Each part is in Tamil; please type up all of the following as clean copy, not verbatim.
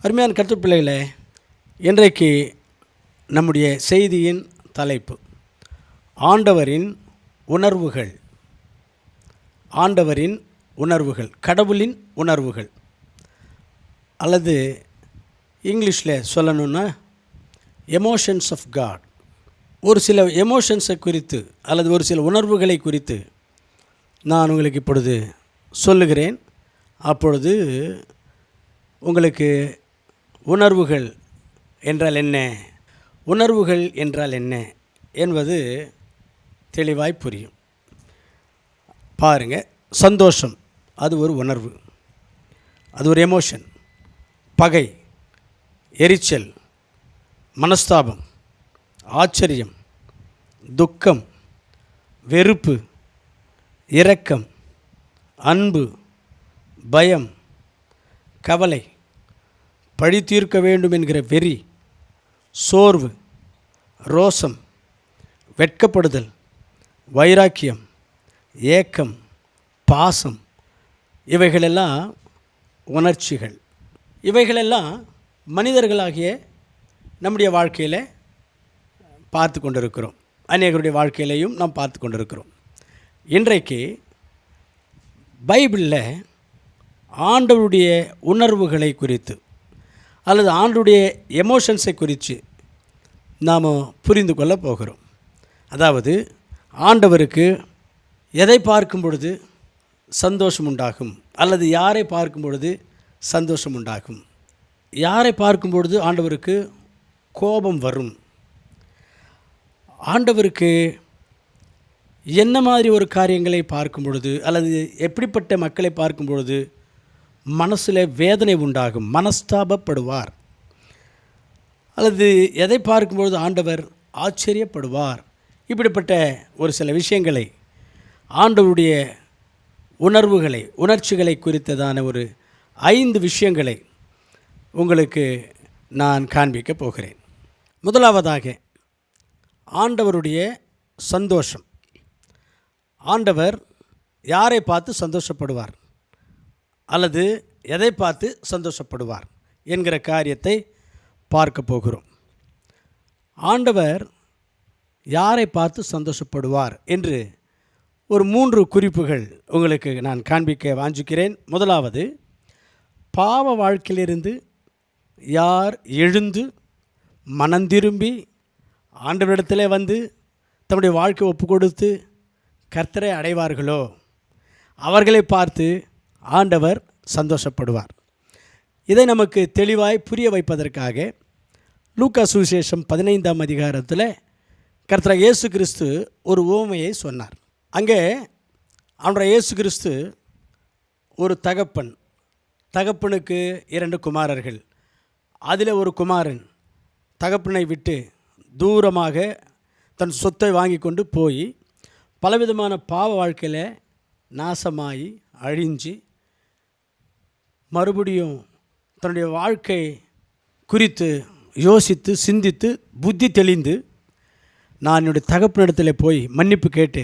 அருமையான கர்த்தர் பிள்ளைகளே, இன்றைக்கு நம்முடைய செய்தியின் தலைப்பு ஆண்டவரின் உணர்வுகள். ஆண்டவரின் உணர்வுகள், கடவுளின் உணர்வுகள், அல்லது இங்கிலீஷில் சொல்லணுன்னா எமோஷன்ஸ் ஆஃப் காட். ஒரு சில எமோஷன்ஸை குறித்து அல்லது ஒரு சில உணர்வுகளை குறித்து நான் உங்களுக்கு இப்பொழுது சொல்லுகிறேன். அப்பொழுது உங்களுக்கு உணர்வுகள் என்றால் என்ன, உணர்வுகள் என்றால் என்ன என்பது தெளிவாய் புரியும். பாருங்கள், சந்தோஷம் அது ஒரு உணர்வு, அது ஒரு எமோஷன். பகை, எரிச்சல், மனஸ்தாபம், ஆச்சரியம், துக்கம், வெறுப்பு, இரக்கம், அன்பு, பயம், கவலை, பழி தீர்க்க வேண்டும் என்கிற வெறி, சோர்வு, ரோசம், வெட்கப்படுதல், வைராக்கியம், ஏக்கம், பாசம், இவைகளெல்லாம் உணர்ச்சிகள். இவைகளெல்லாம் மனிதர்களாகிய நம்முடைய வாழ்க்கையில் பார்த்து கொண்டிருக்கிறோம். அநேகருடைய வாழ்க்கையிலையும் நாம் பார்த்து கொண்டிருக்கிறோம். இன்றைக்கு பைபிளில் ஆண்டவருடைய உணர்வுகளை குறித்து அல்லது ஆண்டவருடைய எமோஷன்ஸை குறித்து நாம் புரிந்து கொள்ள போகிறோம். அதாவது ஆண்டவருக்கு எதை பார்க்கும் பொழுது சந்தோஷம் உண்டாகும் அல்லது யாரை பார்க்கும் பொழுது சந்தோஷம் உண்டாகும், யாரை பார்க்கும் பொழுது ஆண்டவருக்கு கோபம் வரும், ஆண்டவருக்கு என்ன மாதிரி ஒரு காரியங்களை பார்க்கும் பொழுது அல்லது எப்படிப்பட்ட மக்களை பார்க்கும் பொழுது மனசில் வேதனை உண்டாகும், மனஸ்தாபப்படுவார், அல்லது எதை பார்க்கும்பொழுது ஆண்டவர் ஆச்சரியப்படுவார். இப்படிப்பட்ட ஒரு சில விஷயங்களை, ஆண்டவருடைய உணர்வுகளை, உணர்ச்சிகளை குறித்ததான ஒரு 5 விஷயங்களை உங்களுக்கு நான் காண்பிக்க போகிறேன். முதலாவதாக ஆண்டவருடைய சந்தோஷம். ஆண்டவர் யாரை பார்த்து சந்தோஷப்படுவார் அல்லது எதை பார்த்து சந்தோஷப்படுவார் என்கிற காரியத்தை பார்க்க போகிறோம். ஆண்டவர் யாரை பார்த்து சந்தோஷப்படுவார் என்று ஒரு 3 குறிப்புகள் உங்களுக்கு நான் காண்பிக்க வாஞ்சிக்கிறேன். முதலாவது, பாவ வாழ்க்கையிலிருந்து யார் எழுந்து மனந்திரும்பி ஆண்டவரிடத்தில் வந்து தம்முடைய வாழ்க்கை ஒப்பு கொடுத்து கர்த்தரை அடைவார்களோ அவர்களை பார்த்து ஆண்டவர் சந்தோஷப்படுவார். இதை நமக்கு தெளிவாய் புரிய வைப்பதற்காக லூக்கா சுவிசேஷம் 15ஆம் அதிகாரத்தில் கர்த்தர் இயேசு கிறிஸ்து ஒரு உவமையை சொன்னார். அங்கே அவருடைய இயேசு கிறிஸ்து ஒரு தகப்பனுக்கு 2 குமாரர்கள். அதில் ஒரு குமாரன் தகப்பனை விட்டு தூரமாக தன் சொத்தை வாங்கி கொண்டு போய் பலவிதமான பாவ வாழ்க்கையில் நாசமாகி அழிஞ்சு மறுபடியும் தன்னுடைய வாழ்க்கை குறித்து யோசித்து சிந்தித்து புத்தி தெளிந்து நான் என்னுடைய தகப்பனிடத்தில் போய் மன்னிப்பு கேட்டு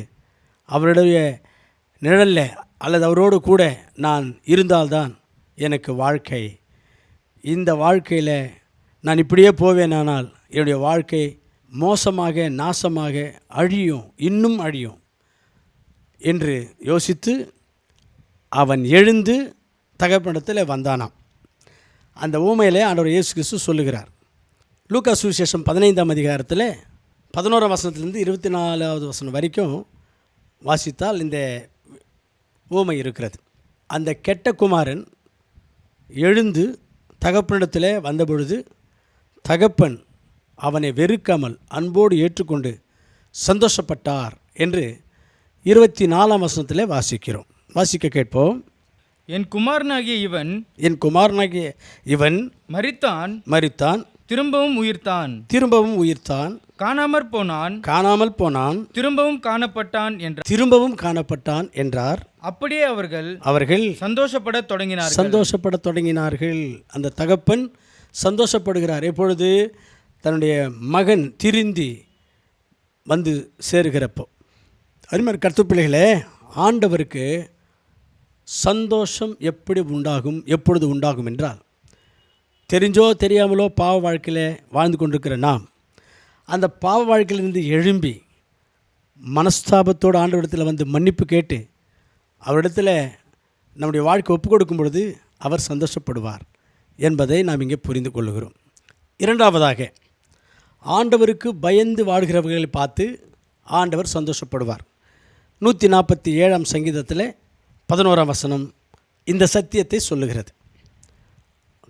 அவருடைய நிழலில் அல்லது அவரோடு கூட நான் இருந்தால்தான் எனக்கு வாழ்க்கை, இந்த வாழ்க்கையில் நான் இப்படியே போவேனானால் என்னுடைய வாழ்க்கை மோசமாக நாசமாக அழியும், இன்னும் அழியும் என்று யோசித்து அவன் எழுந்து தகப்பனிடத்தில் வந்தானாம். அந்த ஊமையிலே ஆண்டவர் இயேசு கிறிஸ்து சொல்லுகிறார். லூக்கா சுவிசேஷம் 15ஆம் அதிகாரத்தில் 11ஆம் வசனத்திலிருந்து 24ஆவது வசனம் வரைக்கும் வாசித்தால் இந்த ஊமை இருக்கிறது. அந்த கெட்ட குமாரன் எழுந்து தகப்பனிடத்தில் வந்தபொழுது தகப்பன் அவனை வெறுக்காமல் அன்போடு ஏற்றுக்கொண்டு சந்தோஷப்பட்டார் என்று 24ஆம் வசனத்தில் வாசிக்கிறோம். வாசிக்க கேட்போம். என் குமாரனாகிய இவன் மரித்தான் திரும்பவும் உயிர்த்தான் காணாமல் போனான் திரும்பவும் காணப்பட்டான் என்றார். அப்படியே அவர்கள் சந்தோஷப்படத் தொடங்கினார்கள். அந்த தகப்பன் சந்தோஷப்படுகிறார். எப்பொழுது தன்னுடைய மகன் திருந்தி வந்து சேருகிறப்போ. அருமையான கர்த்தர் பிள்ளைகளே, தெரிஞ்சோ தெரியாமலோ பாவ வாழ்க்கையில் வாழ்ந்து கொண்டிருக்கிற நாம் அந்த பாவ வாழ்க்கையிலிருந்து எழும்பி மனஸ்தாபத்தோடு ஆண்டவரிடத்தில் வந்து மன்னிப்பு கேட்டு அவரிடத்தில் நம்முடைய வாழ்க்கை ஒப்புக் கொடுக்கும் பொழுது அவர் சந்தோஷப்படுவார் என்பதை நாம் இங்கே புரிந்து கொள்கிறோம். இரண்டாவதாக, ஆண்டவருக்கு பயந்து வாழ்கிறவர்களை பார்த்து ஆண்டவர் சந்தோஷப்படுவார். 147ஆம் சங்கீதத்தில் 11ஆம் வசனம் இந்த சத்தியத்தை சொல்லுகிறது.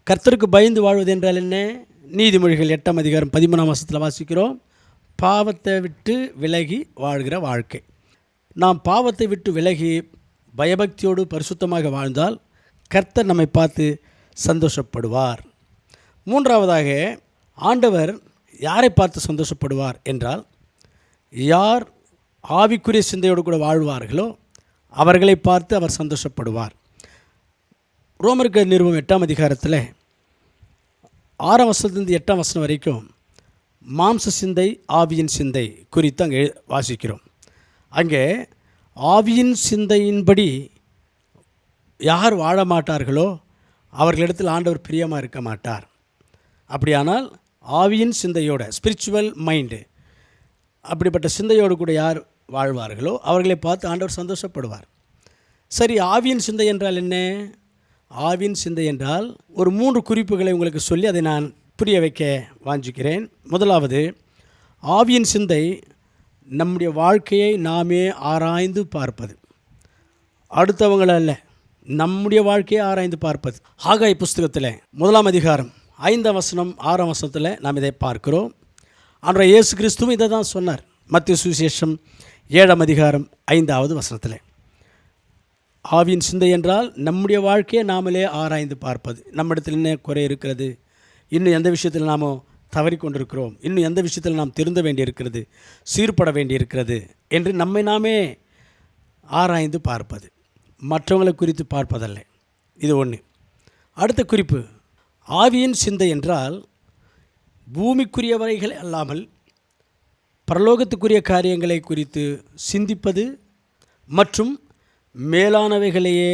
கர்த்தருக்கு பயந்து வாழ்வது என்றால் என்ன? நீதிமொழிகள் 8ஆம் அதிகாரம் 13ஆம் வசனத்தில் வாசிக்கிறோம், பாவத்தை விட்டு விலகி வாழ்கிற வாழ்க்கை. நாம் பாவத்தை விட்டு விலகி பயபக்தியோடு பரிசுத்தமாக வாழ்ந்தால் கர்த்தர் நம்மை பார்த்து சந்தோஷப்படுவார். மூன்றாவதாக, ஆண்டவர் யாரை பார்த்து சந்தோஷப்படுவார் என்றால், யார் ஆவிக்குரிய சிந்தையோடு கூட வாழ்வார்களோ அவர்களை பார்த்து அவர் சந்தோஷப்படுவார். ரோமருக்கு நிருபம் 8ஆம் அதிகாரத்தில் 6ஆம் வசனத்திலிருந்து 8ஆம் வசனம் வரைக்கும் மாம்ச சிந்தை ஆவியின் சிந்தை குறித்து அங்கே வாசிக்கிறோம். அங்கே ஆவியின் சிந்தையின்படி யார் வாழ மாட்டார்களோ அவர்களிடத்தில் ஆண்டவர் பிரியமாக இருக்க மாட்டார். அப்படியானால் ஆவியின் சிந்தையோட ஸ்பிரிச்சுவல் மைண்டு, அப்படிப்பட்ட சிந்தையோடு கூட யார் வாழ்வார்களோ அவர்களை பார்த்து ஆண்டவர் சந்தோஷப்படுவார். சரி, ஆவியின் சிந்தை என்றால் என்ன? ஆவியின் சிந்தை என்றால் ஒரு 3 குறிப்புகளை உங்களுக்கு சொல்லி அதை நான் புரிய வைக்க வாஞ்சிக்கிறேன். முதலாவது, ஆவியின் சிந்தை நம்முடைய வாழ்க்கையை நாமே ஆராய்ந்து பார்ப்பது. அடுத்தவங்கள அல்ல, நம்முடைய வாழ்க்கையை ஆராய்ந்து பார்ப்பது. ஆகாய் புஸ்தகத்தில் 1ஆம் அதிகாரம் 5ஆம் வசனம் 6ஆம் வசனத்தில் நாம் இதை பார்க்கிறோம். அன்றைய இயேசு கிறிஸ்துவும் இதை தான் சொன்னார். மத்தேயு சுவிசேஷம் 7ஆம் அதிகாரம் 5ஆவது வசனத்தில் ஆவியின் சிந்தை என்றால் நம்முடைய வாழ்க்கையை நாமளே ஆராய்ந்து பார்ப்பது. நம்மிடத்தில் என்ன குறை இருக்கிறது, இன்னும் எந்த விஷயத்தில் நாம் தவறி கொண்டிருக்கிறோம், இன்னும் எந்த விஷயத்தில் நாம் திருந்த வேண்டியிருக்கிறது, சீர்பட வேண்டியிருக்கிறது என்று நம்மை நாமே ஆராய்ந்து பார்ப்பது, மற்றவங்களை குறித்து பார்ப்பதல்ல. இது ஒன்று. அடுத்த குறிப்பு, ஆவியின் சிந்தை என்றால் பூமிக்குரியவரைகள் அல்லாமல் பரலோகத்துக்குரிய காரியங்களை குறித்து சிந்திப்பது மற்றும் மேலானவைகளையே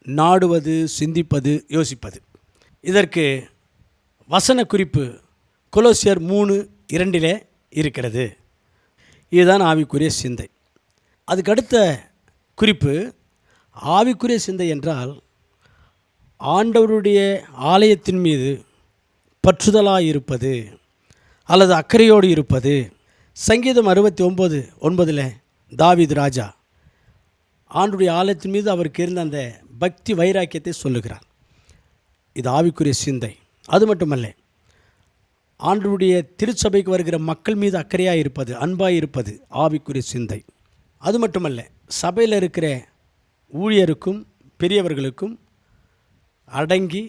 நாடுவது, சிந்திப்பது, யோசிப்பது. இதற்கு வசன குறிப்பு கொலோசியர் 3:2 இருக்கிறது. இதுதான் ஆவிக்குரிய சிந்தை. அதுக்கடுத்த குறிப்பு, ஆவிக்குரிய சிந்தை என்றால் ஆண்டவருடைய ஆலயத்தின் மீது பற்றுதலாக இருப்பது அல்லது அக்கறையோடு இருப்பது. சங்கீதம் 69:9 தாவீது ராஜா ஆண்டவருடைய ஆலயத்தின் மீது அவருக்கு இருந்த அந்த பக்தி வைராக்கியத்தை சொல்லுகிறார். இது ஆவிக்குரிய சிந்தை. அது மட்டுமல்ல, ஆண்டவருடைய திருச்சபைக்கு வருகிற மக்கள் மீது அக்கறையாக இருப்பது, அன்பாக இருப்பது ஆவிக்குரிய சிந்தை. அது மட்டுமல்ல, சபையில் இருக்கிற ஊழியருக்கும் பெரியவர்களுக்கும் அடங்கி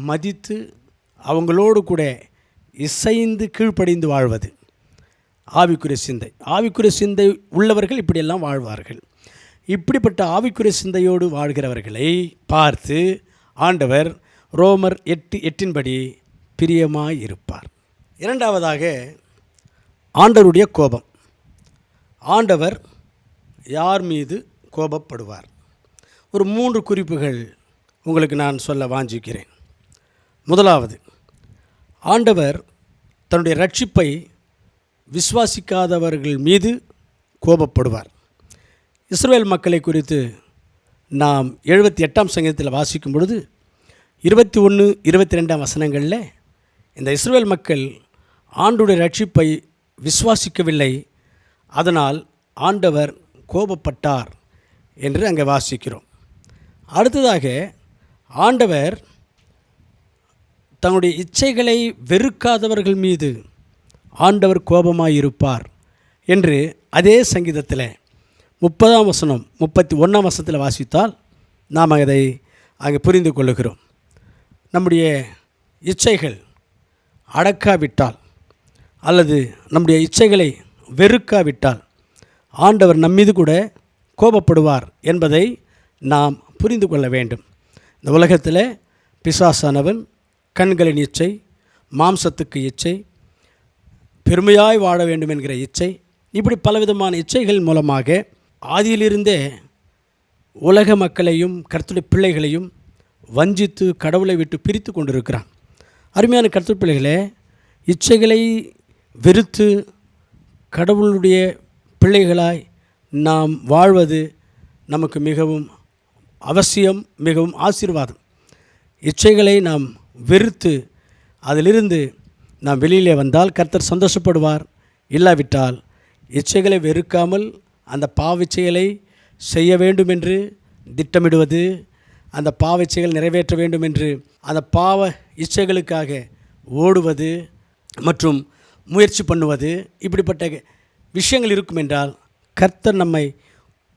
மதித்து அவங்களோடு கூட இசைந்து கீழ்ப்படிந்து வாழ்வது ஆவிக்குரிய சிந்தை. ஆவிக்குரிய சிந்தை உள்ளவர்கள் இப்படியெல்லாம் வாழ்வார்கள். இப்படிப்பட்ட ஆவிக்குரிய சிந்தையோடு வாழ்கிறவர்களை பார்த்து ஆண்டவர் ரோமர் 8:8 பிரியமாய் இருப்பார். இரண்டாவதாக, ஆண்டவருடைய கோபம். ஆண்டவர் யார் மீது கோபப்படுவார்? ஒரு 3 குறிப்புகள் உங்களுக்கு நான் சொல்ல வாஞ்சிக்கிறேன். முதலாவது, ஆண்டவர் தன்னுடைய ரட்சிப்பை விசுவாசிக்காதவர்கள் மீது கோபப்படுவார். இஸ்ரவேல் மக்களை குறித்து நாம் 78ஆம் சங்கீதத்தில் வாசிக்கும் பொழுது 21, 22ஆம் வசனங்களில் இந்த இஸ்ரவேல் மக்கள் ஆண்டவருடைய ரட்சிப்பை விசுவாசிக்கவில்லை, அதனால் ஆண்டவர் கோபப்பட்டார் என்று அங்கே வாசிக்கிறோம். அடுத்ததாக, ஆண்டவர் தன்னுடைய இச்சைகளை வெறுக்காதவர்கள் மீது ஆண்டவர் கோபமாயிருப்பார் என்று அதே சங்கீதத்தில் 30ஆம் வசனம் 31ஆம் வசனத்தில் வாசித்தால் நாம் அதை அங்கே புரிந்து கொள்ளுகிறோம். நம்முடைய இச்சைகள் அடக்காவிட்டால் அல்லது நம்முடைய இச்சைகளை வெறுக்காவிட்டால் ஆண்டவர் நம்மீது கூட கோபப்படுவார் என்பதை நாம் புரிந்து கொள்ள வேண்டும். இந்த உலகத்தில் பிசாசானவன் கண்களின் இச்சை, மாம்சத்துக்கு இச்சை, பெருமையாய் வாழ வேண்டும் என்கிற இச்சை, இப்படி பலவிதமான இச்சைகள் மூலமாக ஆதியிலிருந்தே உலக மக்களையும் கர்த்தருடைய பிள்ளைகளையும் வஞ்சித்து கடவுளை விட்டு பிரித்து கொண்டிருக்கிறான். அருமையான கர்த்தர் பிள்ளைகளே, இச்சைகளை வெறுத்து கடவுளுடைய பிள்ளைகளாய் நாம் வாழ்வது நமக்கு மிகவும் அவசியம், மிகவும் ஆசீர்வாதம். இச்சைகளை நாம் வெறுத்து அதிலிருந்து நாம் வெளியிலே வந்தால் கர்த்தர் சந்தோஷப்படுவார். இல்லாவிட்டால் இச்சைகளை வெறுக்காமல் அந்த பாவிச்சைகளை செய்ய வேண்டும் என்று திட்டமிடுவது, அந்த பாவிச்சைகள் நிறைவேற்ற வேண்டும் என்று அந்த பாவ இச்சைகளுக்காக ஓடுவது மற்றும் முயற்சி பண்ணுவது, இப்படிப்பட்ட விஷயங்கள் இருக்கும் என்றால் கர்த்தர் நம்மை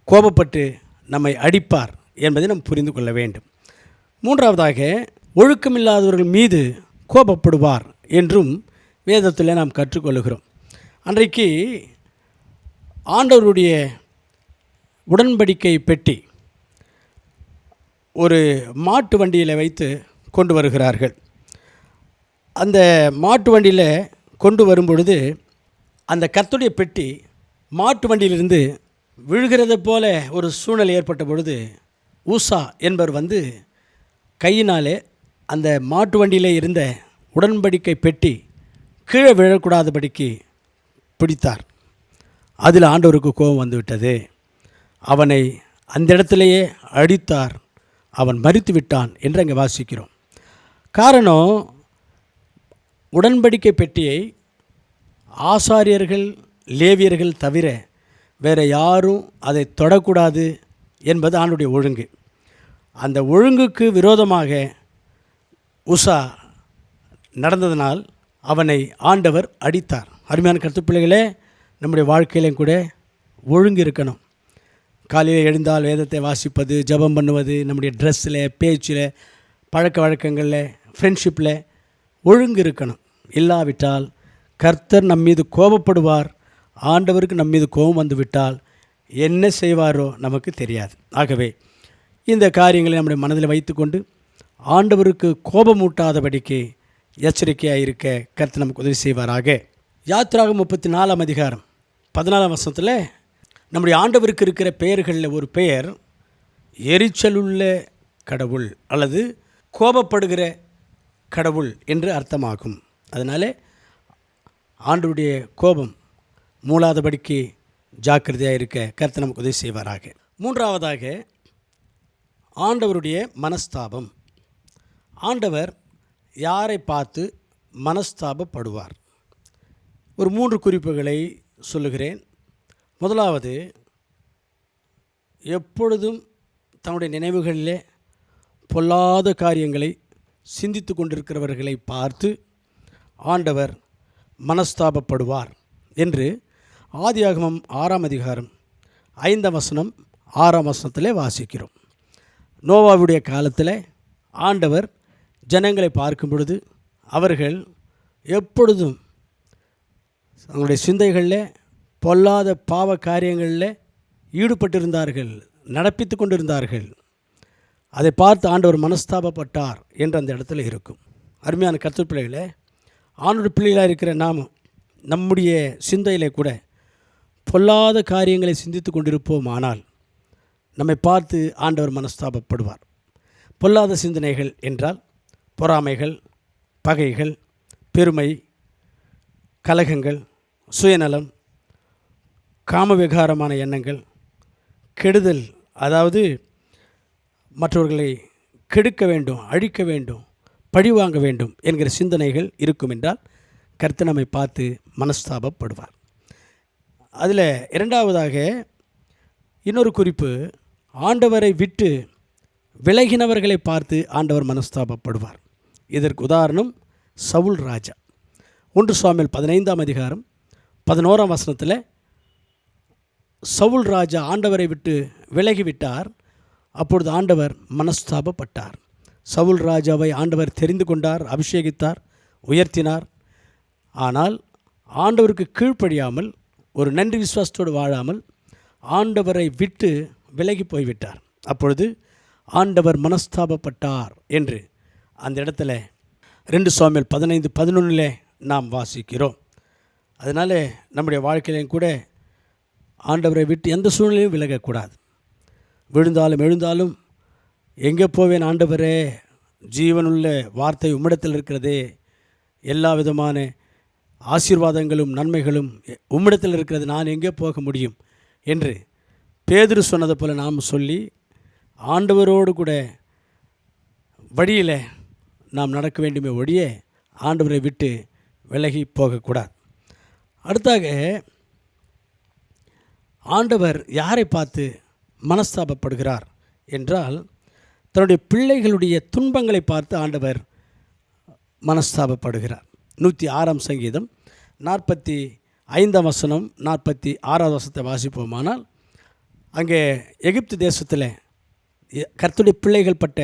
கோபப்பட்டு நம்மை அடிப்பார் என்பதை நாம் புரிந்து கொள்ள வேண்டும். மூன்றாவதாக, ஒழுக்கமில்லாதவர்கள் மீது கோபப்படுவார் என்றும் வேதத்தில் நாம் கற்றுக்கொள்கிறோம். அன்றைக்கு ஆண்டவருடைய உடன்படிக்கை பெட்டி ஒரு மாட்டு வண்டியில் வைத்து கொண்டு வருகிறார்கள். அந்த மாட்டு வண்டியில் கொண்டு வரும்பொழுது அந்த கர்த்தருடைய பெட்டி மாட்டு வண்டியிலிருந்து விழுகிறது போல ஒரு சூழ்நிலை ஏற்பட்ட பொழுது ஊசா என்பவர் கையினாலே அந்த மாட்டு வண்டியில் இருந்த உடன்படிக்கை பெட்டி கீழே விழக்கூடாதபடிக்கு பிடித்தார். அதில் ஆண்டவருக்கு கோபம் வந்துவிட்டது. அவனை அந்த இடத்திலேயே அடித்தார். அவன் மரித்து விட்டான் என்று அங்கே வாசிக்கிறோம். காரணம், உடன்படிக்கை பெட்டியை ஆசாரியர்கள் லேவியர்கள் தவிர வேறு யாரும் அதை தொடக்கூடாது என்பது ஆண்டவருடைய ஒழுங்கு. அந்த ஒழுங்குக்கு விரோதமாக உசா நடந்ததனால் அவனை ஆண்டவர் அடித்தார். அருமையான கர்த்தர் பிள்ளைகளே, நம்முடைய வாழ்க்கையிலும் கூட ஒழுங்கு இருக்கணும். காலையில் எழுந்தால் வேதத்தை வாசிப்பது, ஜெபம் பண்ணுவது, நம்முடைய ட்ரெஸ்ஸில், பேச்சில், பழக்க வழக்கங்களில், ஃப்ரெண்ட்ஷிப்பில் ஒழுங்கு இருக்கணும். இல்லாவிட்டால் கர்த்தர் நம் மீது கோபப்படுவார். ஆண்டவருக்கு நம் மீது கோபம் வந்து விட்டால் என்ன செய்வாரோ நமக்கு தெரியாது. ஆகவே இந்த காரியங்களை நம்முடைய மனதில் வைத்துக்கொண்டு ஆண்டவருக்கு கோபமூட்டாதபடிக்கு எச்சரிக்கையாக இருக்க கர்த்தர் நமக்கு உதவி செய்வாராக. யாத்திராகமம் 34ஆம் அதிகாரம் 14ஆம் வசனத்தில் நம்முடைய ஆண்டவருக்கு இருக்கிற பெயர்களில் ஒரு பெயர் எரிச்சலுள்ள கடவுள் அல்லது கோபப்படுகிற கடவுள் என்று அர்த்தமாகும். அதனால் ஆண்டவருடைய கோபம் மூளாதபடிக்கு ஜாக்கிரதையாக இருக்க கர்த்தர் நமக்கு உதவி செய்வாராக. மூன்றாவதாக, ஆண்டவருடைய மனஸ்தாபம். ஆண்டவர் யாரை பார்த்து மனஸ்தாபப்படுவார்? ஒரு 3 குறிப்புகளை சொல்லுகிறேன். முதலாவது, எப்பொழுதும் தன்னுடைய நினைவுகளிலே பொல்லாத காரியங்களை சிந்தித்து கொண்டிருக்கிறவர்களை பார்த்து ஆண்டவர் மனஸ்தாபப்படுவார் என்று ஆதியாகமம் 6ஆம் அதிகாரம் 5ஆம் வசனம் 6ஆம் வசனத்திலே வாசிக்கிறோம். நோவாவுடைய காலத்தில் ஆண்டவர் ஜனங்களை பார்க்கும் பொழுது அவர்கள் எப்பொழுதும் தங்களுடைய சிந்தைகளில் பொல்லாத பாவ காரியங்களில் ஈடுபட்டிருந்தார்கள், நடப்பித்து கொண்டிருந்தார்கள். அதை பார்த்து ஆண்டவர் மனஸ்தாபப்பட்டார் என்று அந்த இடத்துல இருக்கும். அருமையான கர்த்தர் பிள்ளைகளே, ஆண்டவர் பிள்ளைகளாக இருக்கிற நாம் நம்முடைய சிந்தையில் கூட பொல்லாத காரியங்களை சிந்தித்து கொண்டிருப்போம். ஆனால் நம்மை பார்த்து ஆண்டவர் மனஸ்தாபப்படுவார். பொல்லாத சிந்தனைகள் என்றால் பொறாமைகள், பகைகள், பெருமை, கலகங்கள், சுயநலம், காமவிகாரமான எண்ணங்கள், கெடுதல், அதாவது மற்றவர்களை கெடுக்க வேண்டும், அழிக்க வேண்டும், பழிவாங்க வேண்டும் என்கிற சிந்தனைகள் இருக்கும் என்றால் கர்த்தர் நம்மை பார்த்து மனஸ்தாபப்படுவார். அதில் இரண்டாவதாக இன்னொரு குறிப்பு, ஆண்டவரை விட்டு விலகினவர்களை பார்த்து ஆண்டவர் மனஸ்தாபப்படுவார். இதற்கு உதாரணம் சவுல் ராஜா. 1 சாமுவேல் 15ஆம் அதிகாரம் 11ஆம் வசனத்தில் சவுல் ராஜா ஆண்டவரை விட்டு விலகிவிட்டார். அப்பொழுது ஆண்டவர் மனஸ்தாபப்பட்டார். சவுல் ராஜாவை ஆண்டவர் தெரிந்து கொண்டார், அபிஷேகித்தார், உயர்த்தினார். ஆனால் ஆண்டவருக்கு கீழ்ப்படியாமல், ஒரு நன்றி விசுவாசத்தோடு வாழாமல் ஆண்டவரை விட்டு விலகி போய்விட்டார். அப்பொழுது ஆண்டவர் மனஸ்தாபப்பட்டார் என்று அந்த இடத்துல 2 சாமுவேல் 15:11 நாம் வாசிக்கிறோம். அதனால் நம்முடைய வாழ்க்கையிலையும் கூட ஆண்டவரை விட்டு எந்த சூழ்நிலையும் விலகக்கூடாது. விழுந்தாலும் எழுந்தாலும் எங்கே போவேன் ஆண்டவரே, ஜீவனுள்ள வார்த்தை உம்மிடத்தில் இருக்கிறதே, எல்லா விதமான ஆசீர்வாதங்களும் நன்மைகளும் உம்மிடத்தில் இருக்கிறது, நான் எங்கே போக முடியும் என்று பேதுரு சொன்னதை போல் நாம் சொல்லி ஆண்டவரோடு கூட வழியில் நாம் நடக்க வேண்டுமே ஒழிய ஆண்டவரை விட்டு விலகி போகக்கூடாது. அடுத்தாக ஆண்டவர் யாரை பார்த்து மனஸ்தாபப்படுகிறார் என்றால், தன்னுடைய பிள்ளைகளுடைய துன்பங்களை பார்த்து ஆண்டவர் மனஸ்தாபப்படுகிறார். 106ஆம் சங்கீதம் 45ஆம் வசனம் 46ஆவது வசனத்தை வாசிப்போமானால், அங்கே எகிப்து தேசத்தில் கர்த்தருடைய பிள்ளைகள் பட்ட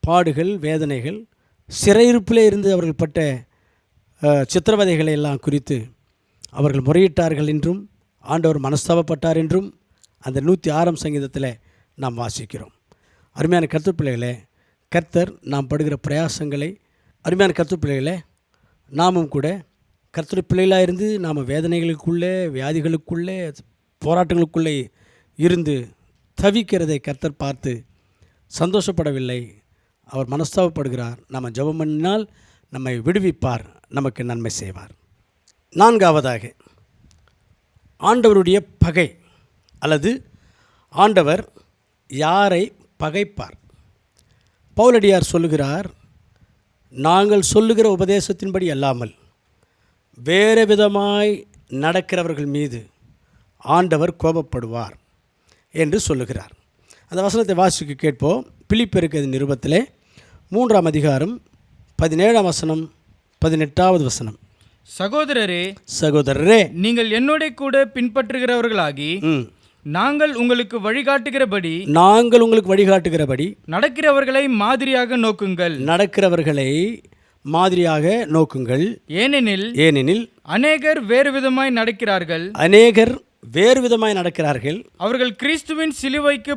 பாடுகள், வேதனைகள், சிறையிருப்பிலே இருந்து அவர்கள் பட்ட சித்திரவதைகளை எல்லாம் குறித்து அவர்கள் முறையிட்டார்கள் என்றும் ஆண்டவர் மனஸ்தாபப்பட்டார் என்றும் அந்த 106ஆம் சங்கீதத்தில் நாம் வாசிக்கிறோம். அருமையான கர்த்தர் பிள்ளைகளே, கர்த்தர் நாம் படுகிற பிரயாசங்களை, அருமையான கர்த்தர் பிள்ளைகளே, நாமும் கூட கர்த்தர் பிள்ளைகளாக இருந்து நாம் வேதனைகளுக்குள்ளே, வியாதிகளுக்குள்ளே, போராட்டங்களுக்குள்ளே இருந்து தவிக்கிறதை கர்த்தர் பார்த்து சந்தோஷப்படவில்லை, அவர் மனஸ்தாபப்படுகிறார். நாம் ஜெபம் பண்ணினால் நம்மை விடுவிப்பார், நமக்கு நன்மை செய்வார். 4ஆவதாக ஆண்டவருடைய பகை அல்லது ஆண்டவர் யாரை பகைப்பார். பவுலடியார் சொல்லுகிறார், நாங்கள் சொல்லுகிற உபதேசத்தின்படி அல்லாமல் வேறு விதமாய் நடக்கிறவர்கள் மீது ஆண்டவர் கோபப்படுவார் என்று சொல்லுகிறார். அந்த வசனத்தை வாசிக்க கேட்போம். பிலிப்பியருக்கு நிருபத்திலே 3ஆம் அதிகாரம் 17ஆம் வசனம் 18ஆவது வசனம். சகோதரரே, நீங்கள் என்னோட கூட பின்பற்றுகிறவர்களாகி நாங்கள் உங்களுக்கு வழிகாட்டுகிறபடி நடக்கிறவர்களை மாதிரியாக நோக்குங்கள். ஏனெனில் அநேகர் வேறு விதமாய் நடக்கிறார்கள். அவர்கள் கிறிஸ்துவின் சிலுவைக்கு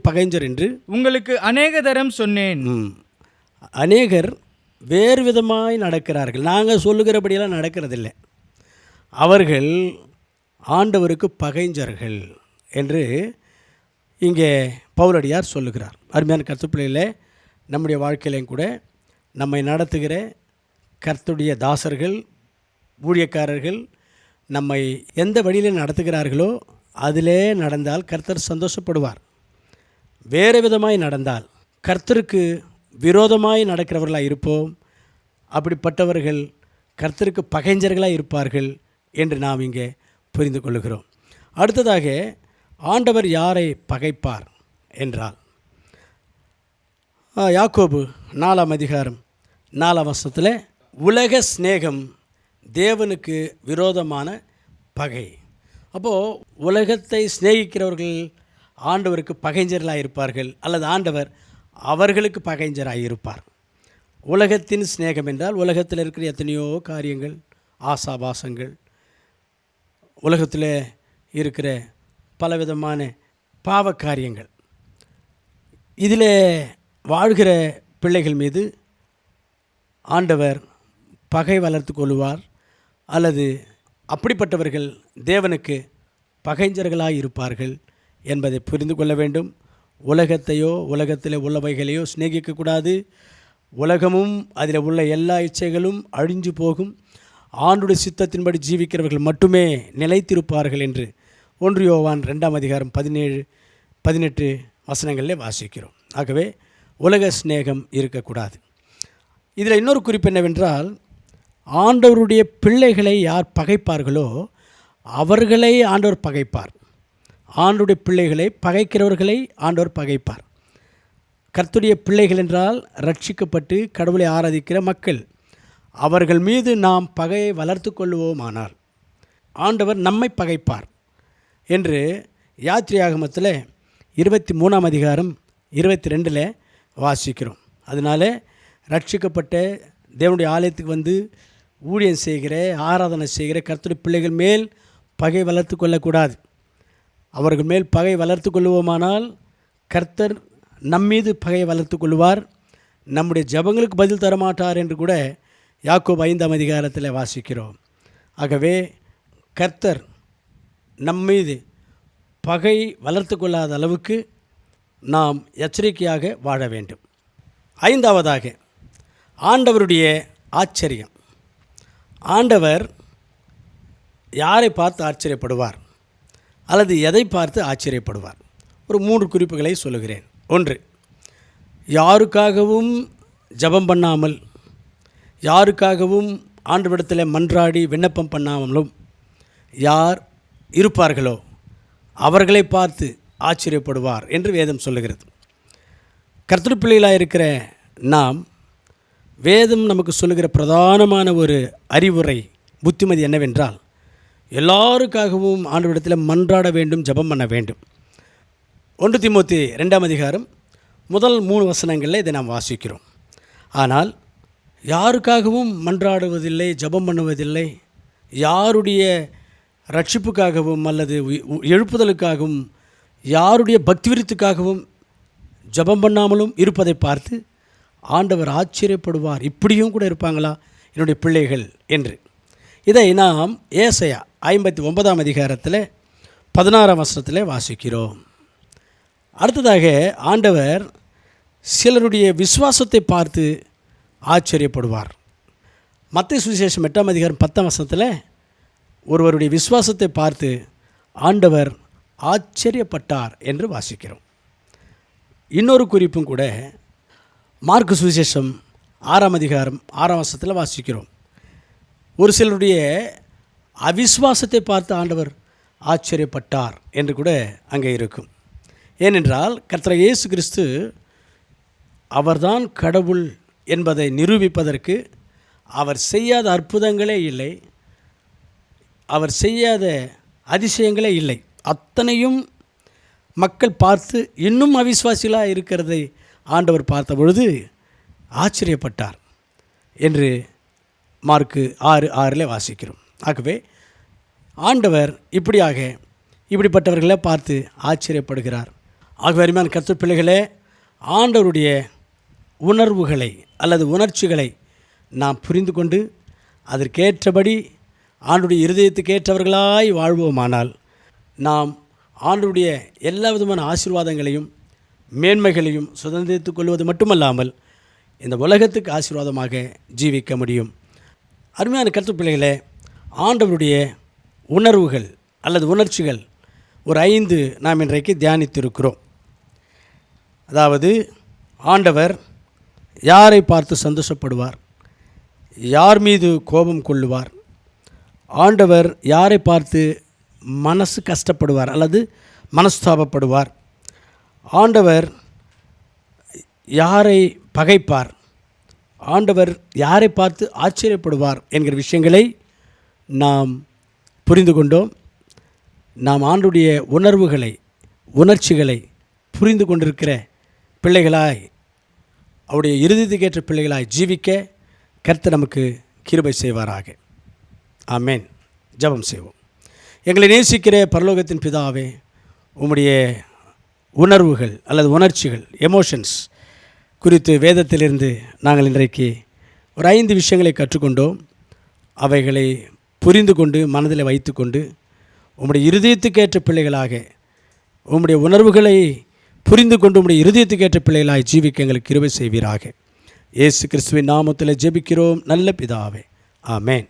பகைஞர் என்று உங்களுக்கு அநேக தரம் சொன்னேன். அநேகர் வேறு விதமாய் நடக்கிறார்கள். நாங்கள் சொல்லுகிறபடியெல்லாம் நடக்கிறதில்லை. அவர்கள் ஆண்டவருக்கு பகைஞர்கள் என்று இங்கே பவுலடியார் சொல்லுகிறார். அருமையான கர்த்தர் பிள்ளைகளே, நம்முடைய வாழ்க்கையிலையும் கூட நம்மை நடத்துகிற கர்த்தருடைய தாசர்கள், ஊழியக்காரர்கள் நம்மை எந்த வழியில் நடத்துகிறார்களோ அதிலே நடந்தால் கர்த்தர் சந்தோஷப்படுவார். வேறு விதமாய் நடந்தால் கர்த்தருக்கு விரோதமாய் நடக்கிறவர்களாக இருப்போம். அப்படிப்பட்டவர்கள் கர்த்தருக்கு பகைஞர்களாக இருப்பார்கள் என்று நாம் இங்கே புரிந்து கொள்ளுகிறோம். அடுத்ததாக ஆண்டவர் யாரை பகைப்பார் என்றால், யாக்கோபு 4ஆம் அதிகாரம் 4ஆம் வசனத்தில் உலக சிநேகம் தேவனுக்கு விரோதமான பகை. அப்போது உலகத்தை சிநேகிக்கிறவர்கள் ஆண்டவருக்கு பகைஞர்களாக இருப்பார்கள், அல்லது ஆண்டவர் அவர்களுக்கு பகைஞராக இருப்பார். உலகத்தின் சிநேகம் என்றால் உலகத்தில் இருக்கிற எத்தனையோ காரியங்கள், ஆசாபாசங்கள், உலகத்தில் இருக்கிற பலவிதமான பாவ காரியங்கள், இதில் வாழ்கிற பிள்ளைகள் மீது ஆண்டவர் பகை வளர்த்து கொள்வார், அல்லது அப்படிப்பட்டவர்கள் தேவனுக்கு பகைஞர்களாக இருப்பார்கள் என்பதை புரிந்து கொள்ள வேண்டும். உலகத்தையோ உலகத்தில் உள்ளவைகளையோ சிநேகிக்கக்கூடாது. உலகமும் அதில் உள்ள எல்லா இச்சைகளும் அழிஞ்சு போகும். ஆண்டுடைய சித்தத்தின்படி ஜீவிக்கிறவர்கள் மட்டுமே நிலைத்திருப்பார்கள் என்று 1 யோவான் 2ஆம் அதிகாரம் 17-18 வசனங்களில் வாசிக்கிறோம். ஆகவே உலக சிநேகம் இருக்கக்கூடாது. இதில் இன்னொரு குறிப்பு என்னவென்றால், ஆண்டவருடைய பிள்ளைகளை யார் பகைப்பார்களோ அவர்களை ஆண்டவர் பகைப்பார். ஆண்டவருடைய பிள்ளைகளை பகைக்கிறவர்களை ஆண்டவர் பகைப்பார். கர்த்தருடைய பிள்ளைகள் என்றால் ரட்சிக்கப்பட்டு கடவுளை ஆராதிக்கிற மக்கள். அவர்கள் மீது நாம் பகையை வளர்த்து கொள்வோமானால் ஆண்டவர் நம்மை பகைப்பார் என்று யாத்திரையாகமத்தில் 23ஆம் அதிகாரம் 22 வாசிக்கிறோம். அதனால் ரட்சிக்கப்பட்ட தேவனுடைய ஆலயத்துக்கு வந்து ஊழியம் செய்கிற, ஆராதனை செய்கிற கர்த்தருடைய பிள்ளைகள் மேல் பகை வளர்த்து கொள்ளக்கூடாது. அவர்கள் மேல் பகை வளர்த்து கொள்வோமானால் கர்த்தர் நம்மீது பகையை வளர்த்து கொள்வார், நம்முடைய ஜெபங்களுக்கு பதில் தரமாட்டார் என்று கூட யாக்கோபு 5ஆம் அதிகாரத்தில் வாசிக்கிறோம். ஆகவே கர்த்தர் நம்மீது பகை வளர்த்து கொள்ளாத அளவுக்கு நாம் எச்சரிக்கையாக வாழ வேண்டும். 5ஆவதாக ஆண்டவருடைய ஆச்சரியம். ஆண்டவர் யாரை பார்த்து ஆச்சரியப்படுவார் அல்லது எதை பார்த்து ஆச்சரியப்படுவார்? ஒரு 3 குறிப்புகளை சொல்லுகிறேன். 1, யாருக்காகவும் ஜெபம் பண்ணாமல், யாருக்காகவும் ஆண்டவரிடத்தில் மன்றாடி விண்ணப்பம் பண்ணாமலும் யார் இருப்பார்களோ அவர்களை பார்த்து ஆச்சரியப்படுவார் என்று வேதம் சொல்லுகிறது. கர்த்தருடைய பிள்ளைகளாக இருக்கிற நாம், வேதம் நமக்கு சொல்லுகிற பிரதானமான ஒரு அறிவுரை, புத்திமதி என்னவென்றால், எல்லாருக்காகவும் ஆண்டவரிடத்தில் மன்றாட வேண்டும், ஜெபம் பண்ண வேண்டும். 1 தீமோத்தேயு 2ஆம் அதிகாரம் முதல் 3 வசனங்களில் இதை நாம் வாசிக்கிறோம். ஆனால் யாருக்காகவும் மன்றாடுவதில்லை, ஜெபம் பண்ணுவதில்லை, யாருடைய ரட்சிப்புக்காகவும் அல்லது எழுப்புதலுக்காகவும் யாருடைய பக்தி விருத்துக்காகவும் ஜெபம் பண்ணாமலும் இருப்பதை பார்த்து ஆண்டவர் ஆச்சரியப்படுவார். இப்படியும் கூட இருப்பாங்களா என்னுடைய பிள்ளைகள் என்று. இதை நாம் ஏசாயா 59ஆம் அதிகாரத்தில் 16ஆம் வசனத்தில் வாசிக்கிறோம். அடுத்ததாக ஆண்டவர் சிலருடைய விசுவாசத்தை பார்த்து ஆச்சரியப்படுவார். மத்தேயு சுவிசேஷம் 8ஆம் அதிகாரம் 10ஆம் வசனத்தில் ஒருவருடைய விசுவாசத்தை பார்த்து ஆண்டவர் ஆச்சரியப்பட்டார் என்று வாசிக்கிறோம். இன்னொரு குறிப்பும் கூட மார்க்கு சுவிசேஷம் 6ஆம் அதிகாரம் 6ஆம் வசனத்தில் வாசிக்கிறோம். ஒரு சிலருடைய அவிசுவாசத்தை பார்த்து ஆண்டவர் ஆச்சரியப்பட்டார் என்று கூட அங்கே இருக்கும். ஏனென்றால் கர்த்தர் இயேசு கிறிஸ்து அவர்தான் கடவுள் என்பதை நிரூபிப்பதற்கு அவர் செய்யாத அற்புதங்களே இல்லை, அவர் செய்யாத அதிசயங்களே இல்லை. அத்தனையும் மக்கள் பார்த்து இன்னும் அவிசுவாசிகளாக இருக்கிறதை ஆண்டவர் பார்த்த பொழுது ஆச்சரியப்பட்டார் என்று மார்க்கு 6:6 வாசிக்கிறோம். ஆகவே ஆண்டவர் இப்படிப்பட்டவர்களை பார்த்து ஆச்சரியப்படுகிறார். ஆகவே அருமையான கர்த்தர் பிள்ளைகளே, ஆண்டவருடைய உணர்வுகளை அல்லது உணர்ச்சிகளை நாம் புரிந்து கொண்டு அதற்கேற்றபடி ஆண்டவருடைய இருதயத்துக்கு ஏற்றவர்களாய் வாழ்வோமானால் நாம் ஆண்டவருடைய எல்லா விதமான ஆசீர்வாதங்களையும் மேன்மைகளையும் சுதந்திரித்துக் கொள்வது மட்டுமல்லாமல் இந்த உலகத்துக்கு ஆசீர்வாதமாக ஜீவிக்க முடியும். அருமையான கர்த்தர் பிள்ளைகளே, ஆண்டவருடைய உணர்வுகள் அல்லது உணர்ச்சிகள் ஒரு 5 நாம் இன்றைக்கு தியானித்திருக்கிறோம். அதாவது ஆண்டவர் யாரை பார்த்து சந்தோஷப்படுவார், யார் மீது கோபம் கொள்ளுவார், ஆண்டவர் யாரை பார்த்து மனசு கஷ்டப்படுவார் அல்லது மனஸ்தாபப்படுவார், ஆண்டவர் யாரை பகைப்பார், ஆண்டவர் யாரை பார்த்து ஆச்சரியப்படுவார் என்கிற விஷயங்களை நாம் புரிந்து கொண்டோம். நாம் ஆண்டவருடைய உணர்வுகளை உணர்ச்சிகளை புரிந்து கொண்டிருக்கிற பிள்ளைகளாய், அவருடைய இருதயத்துக்கேற்ற பிள்ளைகளாய் ஜீவிக்க கர்த்தர் நமக்கு கிருபை செய்வாராக. ஆமென். ஜெபம் செய்வோம். எங்களை நேசிக்கிற பரலோகத்தின் பிதாவே, உம்முடைய உணர்வுகள் அல்லது உணர்ச்சிகள், எமோஷன்ஸ் குறித்து வேதத்திலிருந்து நாங்கள் இன்றைக்கு ஒரு 5 விஷயங்களை கற்றுக்கொண்டோம். அவைகளை புரிந்து கொண்டு மனதில் வைத்து கொண்டு உம்முடைய இருதயத்துக்கேற்ற பிள்ளைகளாக, உம்முடைய உணர்வுகளை புரிந்து கொண்டு உம்முடைய இருதயத்துக்கேற்ற பிள்ளைகளாய் ஜீவிக்க எங்களுக்கு கிருபை செய்வீராக. இயேசு கிறிஸ்துவின் நாமத்தில் ஜெபிக்கிறோம் நல்ல பிதாவே. ஆமென்.